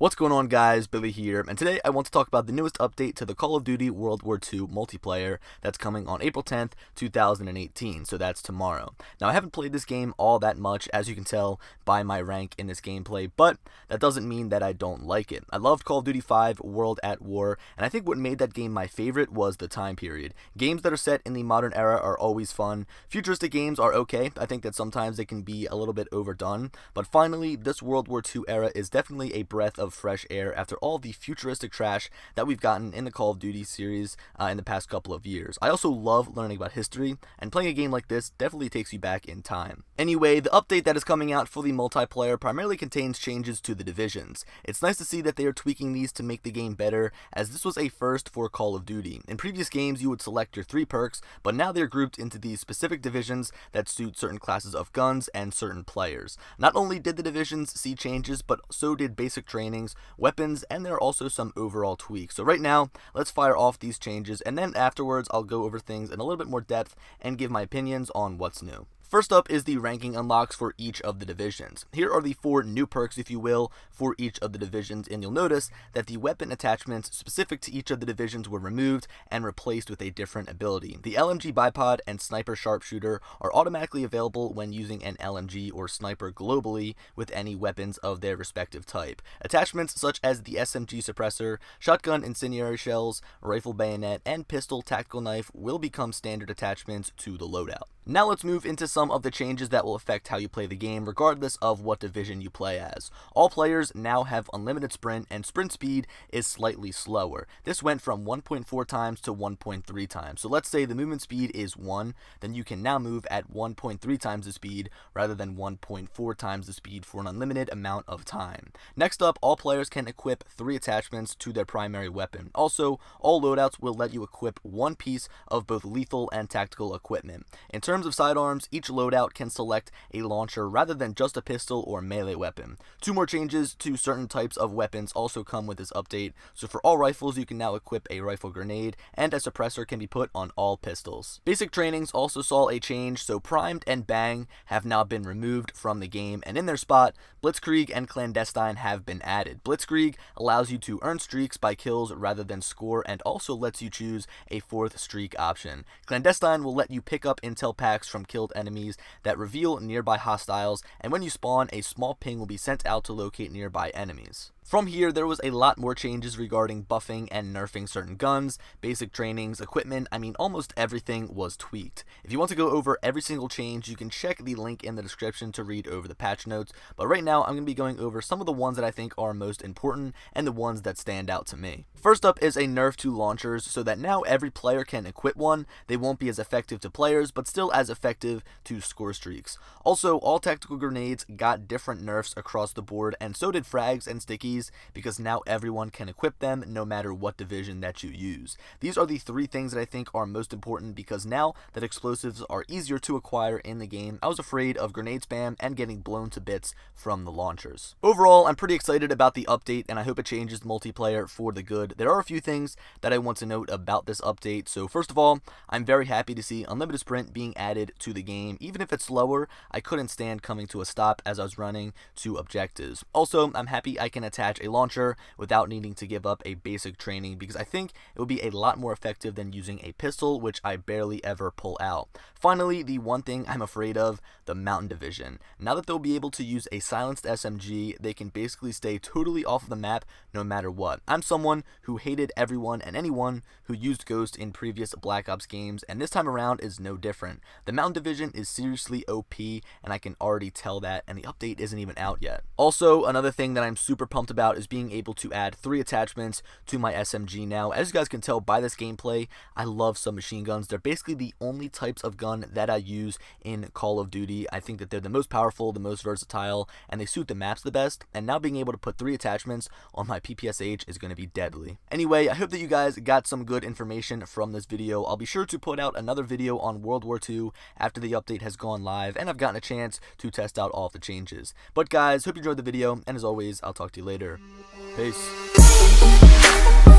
What's going on, guys? Billy here, and today I want to talk about the newest update to the Call of Duty World War II multiplayer that's coming on April 10th, 2018, so that's tomorrow. Now, I haven't played this game all that much, as you can tell by my rank in this gameplay, but that doesn't mean that I don't like it. I loved Call of Duty 5 World at War, and I think what made that game my favorite was the time period. Games that are set in the modern era are always fun. Futuristic games are okay. I think that sometimes they can be a little bit overdone, but finally, this World War II era is definitely a breath of fresh air after all the futuristic trash that we've gotten in the Call of Duty series in the past couple of years. I also love learning about history, and playing a game like this definitely takes you back in time. Anyway, the update that is coming out for the multiplayer primarily contains changes to the divisions. It's nice to see that they are tweaking these to make the game better, as this was a first for Call of Duty. In previous games, you would select your 3 perks, but now they're grouped into these specific divisions that suit certain classes of guns and certain players. Not only did the divisions see changes, but so did basic trainings, weapons, and there are also some overall tweaks. So right now, let's fire off these changes, and then afterwards I'll go over things in a little bit more depth and give my opinions on what's new. First up is the ranking unlocks for each of the divisions. Here are the 4 new perks, if you will, for each of the divisions, and you'll notice that the weapon attachments specific to each of the divisions were removed and replaced with a different ability. The LMG bipod and sniper sharpshooter are automatically available when using an LMG or sniper globally with any weapons of their respective type. Attachments such as the SMG suppressor, shotgun incendiary shells, rifle bayonet, and pistol tactical knife will become standard attachments to the loadout. Now let's move into some of the changes that will affect how you play the game, regardless of what division you play as. All players now have unlimited sprint, and sprint speed is slightly slower. This went from 1.4 times to 1.3 times. So let's say the movement speed is 1, then you can now move at 1.3 times the speed rather than 1.4 times the speed for an unlimited amount of time. Next up, all players can equip 3 attachments to their primary weapon. Also, all loadouts will let you equip 1 piece of both lethal and tactical equipment. In terms of sidearms, each loadout can select a launcher rather than just a pistol or melee weapon. 2 more changes to certain types of weapons also come with this update. So for all rifles, you can now equip a rifle grenade, and a suppressor can be put on all pistols. Basic trainings also saw a change, so primed and bang have now been removed from the game, and in their spot, blitzkrieg and clandestine have been added. Blitzkrieg allows you to earn streaks by kills rather than score, and also lets you choose a 4th streak option. Clandestine will let you pick up intel packs from killed enemies that reveal nearby hostiles, and when you spawn, a small ping will be sent out to locate nearby enemies. From here, there was a lot more changes regarding buffing and nerfing certain guns, basic trainings, equipment. Almost everything was tweaked. If you want to go over every single change, you can check the link in the description to read over the patch notes, but right now I'm going to be going over some of the ones that I think are most important and the ones that stand out to me. First up is a nerf to launchers, so that now every player can equip one. They won't be as effective to players, but still as effective to score streaks. Also, all tactical grenades got different nerfs across the board, and so did frags and stickies, because now everyone can equip them no matter what division that you use. These are the 3 things that I think are most important, because now that explosives are easier to acquire in the game, I was afraid of grenade spam and getting blown to bits from the launchers. Overall, I'm pretty excited about the update, and I hope it changes multiplayer for the good. There are a few things that I want to note about this update. So first of all, I'm very happy to see unlimited sprint being added to the game. Even if it's slower, I couldn't stand coming to a stop as I was running to objectives. Also, I'm happy I can attach a launcher without needing to give up a basic training, because I think it would be a lot more effective than using a pistol, which I barely ever pull out. Finally, the one thing I'm afraid of, the mountain division. Now that they'll be able to use a silenced SMG, they can basically stay totally off of the map no matter what. I'm someone who hated everyone and anyone who used Ghost in previous Black Ops games, and this time around is no different. The mountain division is seriously OP, and I can already tell that, and the update isn't even out yet. Also, another thing that I'm super pumped about is being able to add 3 attachments to my SMG now. As you guys can tell by this gameplay, I love submachine guns. They're basically the only types of gun that I use in Call of Duty. I think that they're the most powerful, the most versatile, and they suit the maps the best, and now being able to put 3 attachments on my PPSH is going to be deadly. Anyway, I hope that you guys got some good information from this video. I'll be sure to put out another video on World War II after the update has gone live and I've gotten a chance to test out all of the changes. But guys, hope you enjoyed the video, and as always, I'll talk to you later. Peace.